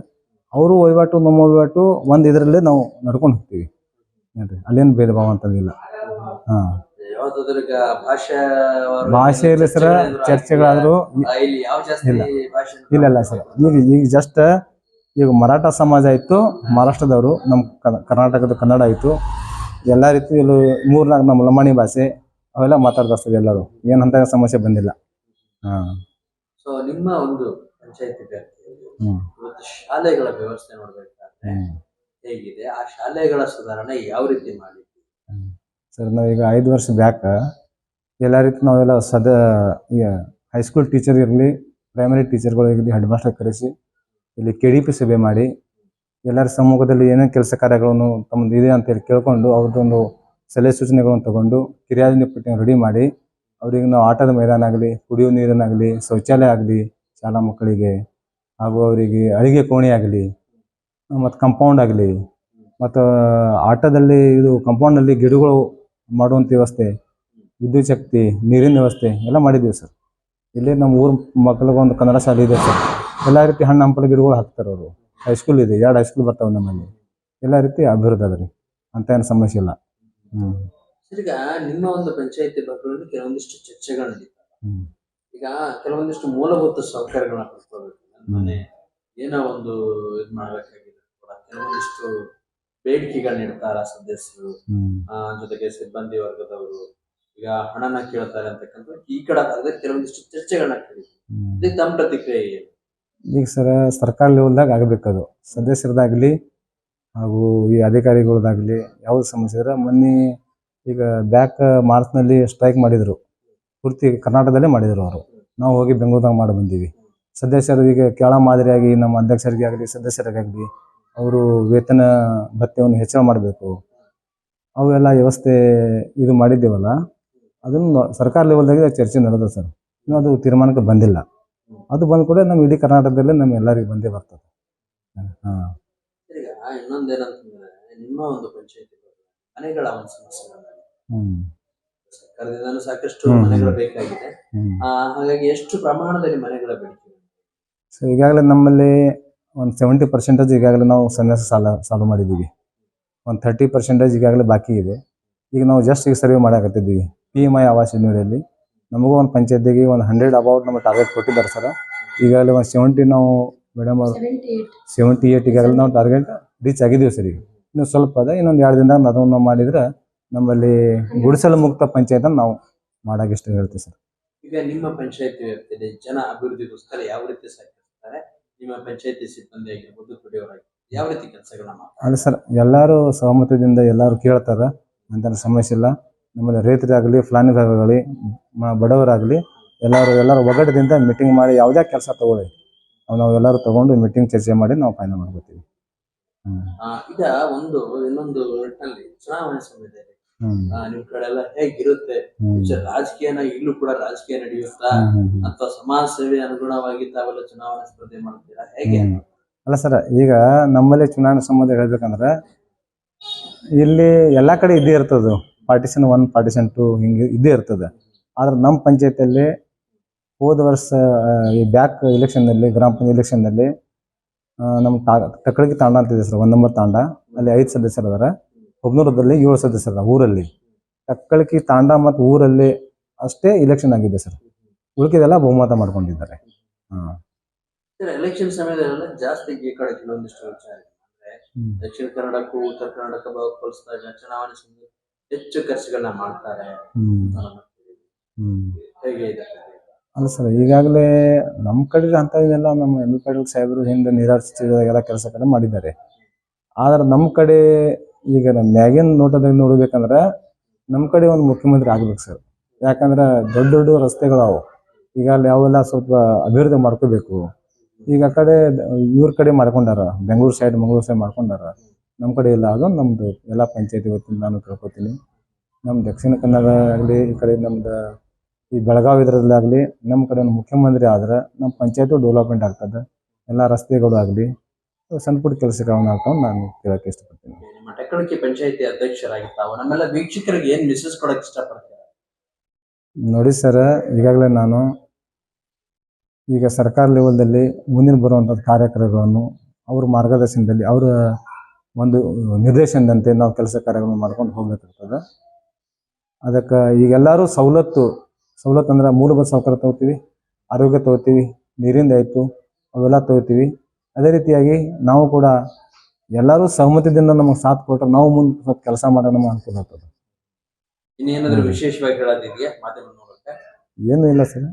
ಅವರು ವಹಿವಾಟು ನಮ್ಮ ವಹಿವಾಟು ಒಂದು ಇದರಲ್ಲೇ ನಾವು ನಡ್ಕೊಂಡು ಹೋಗ್ತೀವಿ ನೋಡ್ರಿ. ಅಲ್ಲೇನು ಭೇದ ಭಾವ ಅಂತದಿಲ್ಲ. ಹಾಂ, ಯಾವ್ದಾದ್ರು ಈಗ ಭಾಷೆಯಲ್ಲಿ ಸರ ಚರ್ಚೆಗಳಾದರೂ ಇಲ್ಲಿ ಯಾವ ಜಾಸ್ತಿ ಇಲ್ಲ. ಭಾಷೆ? ಇಲ್ಲ ಸರ್, ಈಗ ಜಸ್ಟ್ ಈಗ ಮರಾಠ ಸಮಾಜ ಆಯಿತು ಮಹಾರಾಷ್ಟ್ರದವರು, ನಮ್ಮ ಕರ್ನಾಟಕದ ಕನ್ನಡ ಆಯಿತು, ಎಲ್ಲ ರೀತಿ ಇಲ್ಲಿ 3-4 ನಮ್ಮ ಲಂಬಾಣಿ ಭಾಷೆ ಅವೆಲ್ಲ ಮಾತಾಡ್ತಾ ಸರ್ ಎಲ್ಲರೂ. ಏನಂತ ಸಮಸ್ಯೆ ಬಂದಿಲ್ಲ. ಹಾಂ. ಸೊ ನಿಮ್ಮ ಒಂದು ಪಂಚಾಯತಿ ವ್ಯಾಪ್ತಿಯಲ್ಲಿ ಇವತ್ತು ಶಾಲೆಗಳ ವ್ಯವಸ್ಥೆ ನೋಡ್ಬೇಕಾದ್ರೆ ಹೇಗಿದೆ? ಆ ಶಾಲೆಗಳ ಸುಧಾರಣೆ ಯಾವ ರೀತಿ ಮಾಡಿದ್ವಿ? ಸರ್, ನಾವೀಗ 5 ವರ್ಷ ಬ್ಯಾಕ್ ಎಲ್ಲ ರೀತಿ ನಾವೆಲ್ಲ ಈಗ ಹೈಸ್ಕೂಲ್ ಟೀಚರ್ ಇರಲಿ, ಪ್ರೈಮರಿ ಟೀಚರ್ಗಳಿರಲಿ, ಹೆಡ್ ಮಾಸ್ಟರ್ ಕರೆಸಿ ಇಲ್ಲಿ KDP ಸಭೆ ಮಾಡಿ ಎಲ್ಲರ ಸಮ್ಮುಖದಲ್ಲಿ ಏನೇನು ಕೆಲಸ ಕಾರ್ಯಗಳನ್ನು ತಮ್ಮದು ಇದೆ ಅಂತೇಳಿ ಕೇಳ್ಕೊಂಡು ಅವ್ರದ್ದೊಂದು ಸಲಹೆ ಸೂಚನೆಗಳನ್ನು ತಗೊಂಡು ಕಿರಿಯಾದಿನ ಪಟ್ಟಿಯನ್ನು ರೆಡಿ ಮಾಡಿ ಅವ್ರಿಗೆ ನಾವು ಆಟದ ಮೈದಾನ ಆಗಲಿ, ಕುಡಿಯುವ ನೀರನ್ನಾಗಲಿ, ಶೌಚಾಲಯ ಆಗಲಿ ಶಾಲಾ ಮಕ್ಕಳಿಗೆ, ಹಾಗೂ ಅವರಿಗೆ ಅಡುಗೆ ಕೋಣೆ ಆಗಲಿ, ಮತ್ತು ಕಂಪೌಂಡ್ ಆಗಲಿ, ಮತ್ತು ಆಟದಲ್ಲಿ ಇದು ಕಂಪೌಂಡ್ನಲ್ಲಿ ಗಿಡಗಳು ಮಾಡುವಂಥ ವ್ಯವಸ್ಥೆ, ವಿದ್ಯುತ್ ಶಕ್ತಿ, ನೀರಿನ ವ್ಯವಸ್ಥೆ ಎಲ್ಲ ಮಾಡಿದ್ದೀವಿ ಸರ್. ಇಲ್ಲಿ ನಮ್ಮ ಊರ ಮಕ್ಕಳಿಗೊಂದು ಕನ್ನಡ ಶಾಲೆ ಇದೆ ಸರ್. ಎಲ್ಲ ರೀತಿ ಹಣ್ಣು ಹಂಪಲ ಗಿಡಗಳು ಹಾಕ್ತಾರೆ ಅವರು. ಹೈಸ್ಕೂಲ್ ಇದೆ, 2 ಹೈಸ್ಕೂಲ್ ಬರ್ತಾವೆ ನಮ್ಮಲ್ಲಿ. ಎಲ್ಲ ರೀತಿ ಅಭಿವೃದ್ಧಿ ಅದ ರೀ, ಅಂತ ಏನು ಸಮಸ್ಯೆ ಇಲ್ಲ. ಈಗ ನಿಮ್ಮ ಒಂದು ಪಂಚಾಯತಿ ಬಗ್ಗೆ ಕೆಲವೊಂದಿಷ್ಟು ಚರ್ಚೆಗಳು ನಡೀತವೆ. ಈಗ ಕೆಲವೊಂದಿಷ್ಟು ಮೂಲಭೂತ ಸೌಕರ್ಯಗಳನ್ನ ಪಡ್ಕೋಬೇಕು, ಮನೆ ಏನೋ ಒಂದು ಇದು ಮಾಡ್ಬೇಕಾಗಿದೆ ಕೂಡ ಕೆಲವೊಂದಿಷ್ಟು ಬೇಡಿಕೆಗಳನ್ನ ಇಡ್ತಾರ ಸದಸ್ಯರು, ಜೊತೆಗೆ ಸಿಬ್ಬಂದಿ ವರ್ಗದವರು. ಈಗ ಹಣನ ಕೇಳ್ತಾರೆ ಅಂತಕ್ಕಂಥ ಈ ಕಡೆ ಕೆಲವೊಂದಿಷ್ಟು ಚರ್ಚೆಗಳನ್ನ ಕೇಳಿದ್ವಿ. ಇದಕ್ಕೆ ತಮ್ಮ ಪ್ರತಿಕ್ರಿಯೆ ಏನು? ಈಗ ಸರ ಸರ್ಕಾರ ಲೆವೆಲ್ದಾಗ ಆಗಬೇಕದು, ಸದಸ್ಯರದಾಗಲಿ ಹಾಗೂ ಈ ಅಧಿಕಾರಿಗಳದಾಗಲಿ ಯಾವ್ದು ಸಮಸ್ಯೆ ಇದ್ರೆ. ಮೊನ್ನೆ ಈಗ ಮಾರ್ಚ್ನಲ್ಲಿ ಸ್ಟ್ರೈಕ್ ಮಾಡಿದರು, ಪೂರ್ತಿ ಕರ್ನಾಟಕದಲ್ಲೇ ಮಾಡಿದರು ಅವರು. ನಾವು ಹೋಗಿ ಬೆಂಗಳೂರಾಗ ಮಾಡಿ ಬಂದೀವಿ. ಸದಸ್ಯರು ಈಗ ಕೆಳ ಮಾದರಿಯಾಗಿ ನಮ್ಮ ಅಧ್ಯಕ್ಷರಿಗೆ ಆಗಲಿ ಸದಸ್ಯರಿಗಾಗಲಿ ಅವರು ವೇತನ ಭತ್ಯೆಯನ್ನು ಹೆಚ್ಚಳ ಮಾಡಬೇಕು, ಅವೆಲ್ಲ ವ್ಯವಸ್ಥೆ ಇದು ಮಾಡಿದ್ದೇವಲ್ಲ, ಅದನ್ನು ಸರ್ಕಾರ ಲೆವೆಲ್ದಾಗೆ ಚರ್ಚೆ ನಡೆದ ಸರ್. ಇನ್ನೂ ಅದು ತೀರ್ಮಾನಕ್ಕೆ ಬಂದಿಲ್ಲ. ಅದು ಬಂದ ಕೂಡ ನಮ್ಮ ಇಡೀ ಕರ್ನಾಟಕದಲ್ಲೇ ನಮ್ಮ ಎಲ್ಲರಿಗೂ ಬಂದೇ ಬರ್ತದೆ. ಹಾಂ. ಈಗ ಇನ್ನೊಂದೇನಂತಂದ್ರೆ ನಿಮ್ಮ ಒಂದು ಪಂಚಾಯತಿ ಮನೆಗಳ ಒಂದು ಸಮಸ್ಯೆ ಸರ್ಕಾರದಿಂದಲೂ ಸಾಕಷ್ಟು ಮನೆಗಳು ಬೇಕಾಗಿದೆ. ಹಾಗಾಗಿ ಎಷ್ಟು ಪ್ರಮಾಣದಲ್ಲಿ ಮನೆಗಳ ಬೇಡಿಕೆ? ಸೊ ಈಗಾಗಲೇ ನಮ್ಮಲ್ಲಿ ಒಂದು 70% ಈಗಾಗಲೇ ನಾವು ಸಾಲ್ವ್ ಮಾಡಿದ್ದೀವಿ. ಒಂದು 30% ಈಗಾಗಲೇ ಬಾಕಿ ಇದೆ. ಈಗ ನಾವು ಜಸ್ಟ್ ಈಗ ಸರ್ವೆ ಮಾಡಾಕತ್ತಿದ್ವಿ PMI ಆವಾಸ್ ಯೋಜನೆಯಲ್ಲಿ. ನಮಗೂ ಒಂದು ಪಂಚಾಯತಿಗೆ ಒಂದು 100 ಅಬೌಟ್ ನಮ್ಮ ಟಾರ್ಗೆಟ್ ಕೊಟ್ಟಿದ್ದಾರೆ ಸರ್. ಈಗಾಗಲೇ ಒಂದು 70 ನಾವು ಮೇಡಮ್ ಅವರು 78 ಈಗಾಗಲೇ ನಾವು ಟಾರ್ಗೆಟ್ ರೀಚ್ ಆಗಿದ್ದೀವಿ ಸರ್. ಈಗ ಇನ್ನು ಸ್ವಲ್ಪ ಅದ, ಇನ್ನೊಂದು 2 ದಿನದಾಗ ಅದನ್ನು ನಾವು ಮಾಡಿದ್ರೆ ನಮ್ಮಲ್ಲಿ ಗುಡಿಸಲು ಮುಕ್ತ ಪಂಚಾಯತ್ ನಾವು ಮಾಡಾಕ ಇಷ್ಟ ಹೇಳ್ತೀವಿ ಸರ್. ಈಗ ನಿಮ್ಮ ಪಂಚಾಯತಿ ವ್ಯಾಪ್ತಿಯಲ್ಲಿ ಜನ ಅಭಿವೃದ್ಧಿಗೋಸ್ಕರ ಯಾವ ರೀತಿ ಸಹಕರಿಸ್ತಾರೆ? ನಿಮ್ಮ ಪಂಚಾಯತಿ ಸಿಬ್ಬಂದಿ ಆಗಿರ್ಬೋದು, ದುಡಿಯೋರಾಗಿ ಯಾವ ರೀತಿ ಕೆಲಸಗಳನ್ನ ಮಾಡ್ತಾರೆ? ಅಲ್ಲ ಸರ್, ಎಲ್ಲರೂ ಸಹಮತದಿಂದ ಎಲ್ಲರೂ ಕೇಳ್ತಾರೆ, ಅಂತ ಸಮಸ್ಯೆ ಇಲ್ಲ. ನಮ್ಮಲ್ಲಿ ರೈತರಾಗಲಿ, ಫಲಾನುಭವಿಗಳಾಗಲಿ, ಬಡವರಾಗಲಿ ಎಲ್ಲರೂ ಒಗ್ಗಟ್ಟದಿಂದ ಮೀಟಿಂಗ್ ಮಾಡಿ ಯಾವುದೇ ಕೆಲಸ ತಗೊಳ್ಳಿ ನಾವು ಎಲ್ಲರೂ ತಗೊಂಡು ಮೀಟಿಂಗ್ ಚರ್ಚೆ ಮಾಡಿ ನಾವು ಫೈನಲ್ ಮಾಡ್ಕೊತೀವಿ. ಈಗ ಇನ್ನೊಂದು ನಿಟ್ಟಿನಲ್ಲಿ ಚುನಾವಣೆ ಸಮಯದಲ್ಲಿ ನಿಮ್ ಕಡೆ ಎಲ್ಲ ಹೇಗಿರುತ್ತೆ? ರಾಜಕೀಯನ ಇಲ್ಲೂ ಕೂಡ ರಾಜಕೀಯ ನಡೆಯುತ್ತಾ ಅಥವಾ ಸಮಾಜ ಸೇವೆ ಅನುಗುಣವಾಗಿ ತಾವೆಲ್ಲ ಚುನಾವಣೆ ಸ್ಪರ್ಧೆ ಮಾಡ್ತೀರಾ, ಹೇಗೆ? ಅಲ್ಲ ಸರ್, ಈಗ ನಮ್ಮಲ್ಲಿ ಚುನಾವಣೆ ಸಂಬಂಧ ಹೇಳ್ಬೇಕಂದ್ರೆ ಇಲ್ಲಿ ಎಲ್ಲ ಕಡೆ ಇದ್ದೇ ಇರ್ತದೆ. ಪಾರ್ಟಿಷನ್ 1, ಪಾರ್ಟಿಷನ್ 2 ಹಿಂಗೆ ಇದ್ದೇ ಇರ್ತದೆ. ಆದ್ರೆ ನಮ್ಮ ಪಂಚಾಯತಿಯಲ್ಲಿ ಹೋದ ವರ್ಷ ಈ ಎಲೆಕ್ಷನ್ನಲ್ಲಿ, ಗ್ರಾಮ ಪಂಚಾಯತ್ ಎಲೆಕ್ಷನ್ನಲ್ಲಿ ನಮ್ಮ ಟಕ್ಕಳಗಿ ತಾಂಡ ಅಂತಿದೆ ಸರ್, 1 ನಂಬರ್ ತಾಂಡ. ಅಲ್ಲಿ 5 ಸದಸ್ಯರು ಅದಾರ. ಹುಬ್ನೂರದಲ್ಲಿ 7 ಸದಸ್ಯರ ಊರಲ್ಲಿ. ಟಕ್ಕಳಗಿ ತಾಂಡ ಮತ್ತು ಊರಲ್ಲಿ ಅಷ್ಟೇ ಎಲೆಕ್ಷನ್ ಆಗಿದೆ ಸರ್. ಉಳಿಕೆದೆಲ್ಲ ಬಹುಮತ ಮಾಡ್ಕೊಂಡಿದ್ದಾರೆ. ಎಲೆಕ್ಷನ್ ಸಮಯದಲ್ಲೆಲ್ಲ ಜಾಸ್ತಿ ಈ ಕಡೆ ಕೆಲವೊಂದಿಷ್ಟು ವಿಚಾರ ಅಂದ್ರೆ ದಕ್ಷಿಣ ಕನ್ನಡಕ್ಕೂ ಉತ್ತರ ಕನ್ನಡಕ್ಕೆ ಹೋಲಿಸಿದಾಗ ಚುನಾವಣೆ ಸಮಯ ಹೆಚ್ಚು ಖರ್ಚುಗಳನ್ನ ಮಾಡ್ತಾರೆ. ಹೇಗೆ ಇದೆ? ಅಲ್ಲ ಸರ್, ಈಗಾಗಲೇ ನಮ್ಮ ಕಡೆ ಅಂಥದ್ದೆಲ್ಲ ನಮ್ಮ MP ಪಾಟೀಲ್ ಸಾಹೇಬರು ಹಿಂದೆ ನೀರಾವರಿ ಎಲ್ಲ ಕೆಲಸ ಮಾಡಿದ್ದಾರೆ. ಆದರೆ ನಮ್ಮ ಕಡೆ ಈಗ ನಮ್ಮ ಮ್ಯಾಗಿನ ನೋಟದಾಗ ನೋಡ್ಬೇಕಂದ್ರೆ ನಮ್ಮ ಕಡೆ ಒಂದು ಮುಖ್ಯಮಂತ್ರಿ ಆಗ್ಬೇಕು ಸರ್. ಯಾಕಂದ್ರೆ ದೊಡ್ಡ ದೊಡ್ಡ ರಸ್ತೆಗಳವು ಈಗ ಅಲ್ಲಿ ಅವೆಲ್ಲ ಸ್ವಲ್ಪ ಅಭಿವೃದ್ಧಿ ಮಾಡ್ಕೋಬೇಕು. ಈಗ ಆ ಕಡೆ ಇವ್ರ ಕಡೆ ಮಾಡ್ಕೊಂಡಾರ, ಬೆಂಗಳೂರು ಸೈಡ್ ಮಂಗಳೂರು ಸೈಡ್ ಮಾಡ್ಕೊಂಡಾರ. ನಮ್ಮ ಕಡೆ ಇಲ್ಲ. ಅದು ನಮ್ಮದು ಎಲ್ಲ ಪಂಚಾಯತಿ ವತಿಯಿಂದ ನಾನು ಕೇಳ್ಕೊತೀನಿ. ನಮ್ಮ ದಕ್ಷಿಣ ಕನ್ನಡ ಆಗಲಿ, ಈ ಕಡೆ ನಮ್ದು ಈ ಬೆಳಗಾವಿ ಇದರಲ್ಲಾಗಲಿ ನಮ್ಮ ಕಡೆ ಒಂದು ಮುಖ್ಯಮಂತ್ರಿ ಆದ್ರೆ ನಮ್ಮ ಪಂಚಾಯತು ಡೆವಲಪ್ಮೆಂಟ್ ಆಗ್ತದೆ. ಎಲ್ಲ ರಸ್ತೆಗಳು ಆಗಲಿ ಸಣ್ಣ ಪುಟ್ಟ ಕೆಲಸಗಳನ್ನ ಆಗ್ತಾವೆ ನಾನು ಕೇಳೋಕ್ಕೆ ಇಷ್ಟಪಡ್ತೀನಿ. ನಿಮ್ಮ ಟಕ್ಕಳಕಿ ಪಂಚಾಯತಿ ಅಧ್ಯಕ್ಷರಾಗಿ ತಾವು ನಮ್ಮೆಲ್ಲ ವೀಕ್ಷಕರಿಗೆ ಏನ್ ಮೆಸೇಜ್ ಕೊಡಕ್ ಇಷ್ಟಪಡ್ತೀರಾ? ನೋಡಿ ಸರ್, ಈಗಾಗಲೇ ನಾನು ಈಗ ಸರ್ಕಾರ ಲೆವೆಲ್ದಲ್ಲಿ ಮುಂದಿನ ಬರುವಂಥ ಕಾರ್ಯಕ್ರಮಗಳನ್ನು ಅವ್ರ ಮಾರ್ಗದರ್ಶನದಲ್ಲಿ ಅವರ ಒಂದು ನಿರ್ದೇಶನದಂತೆ ನಾವು ಕೆಲಸ ಕಾರ್ಯಗಳನ್ನು ಮಾಡ್ಕೊಂಡು ಹೋಗ್ಬೇಕಾಗ್ತದೆ. ಅದಕ್ಕೆ ಈಗೆಲ್ಲರೂ ಸವಲತ್ತು ಅಂದ್ರೆ ಮೂಲಭೂತ ಸೌಕರ್ಯ ತಗೋತೀವಿ, ಆರೋಗ್ಯ ತಗೋತೀವಿ, ನೀರಿಂದ ಆಯಿತು ಅವೆಲ್ಲ ತಗೋತೀವಿ. ಅದೇ ರೀತಿಯಾಗಿ ನಾವು ಕೂಡ ಎಲ್ಲರೂ ಸಹಮತದಿಂದ ನಮಗೆ ಸಾಥ್ ಕೊಟ್ಟರೆ ನಾವು ಮುಂದೆ ಸ್ವಲ್ಪ ಕೆಲಸ ಮಾಡೋಕೆ ನಮಗೆ ಅನುಕೂಲ ಆಗ್ತದೆ. ಇನ್ನೇನಾದ್ರೂ ವಿಶೇಷವಾಗಿ ಹೇಳೋದಿದೆಯಾ ಮಾಧ್ಯಮ ನೋಡಕ್ಕೆ? ಏನೂ ಇಲ್ಲ ಸರ್.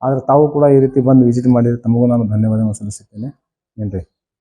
ಆದರೆ ತಾವು ಕೂಡ ಈ ರೀತಿ ಬಂದು ವಿಸಿಟ್ ಮಾಡಿದರೆ ತಮಗೂ ನಾನು ಧನ್ಯವಾದವನ್ನು ಸಲ್ಲಿಸುತ್ತೇನೆ. ಏನ್ರಿ?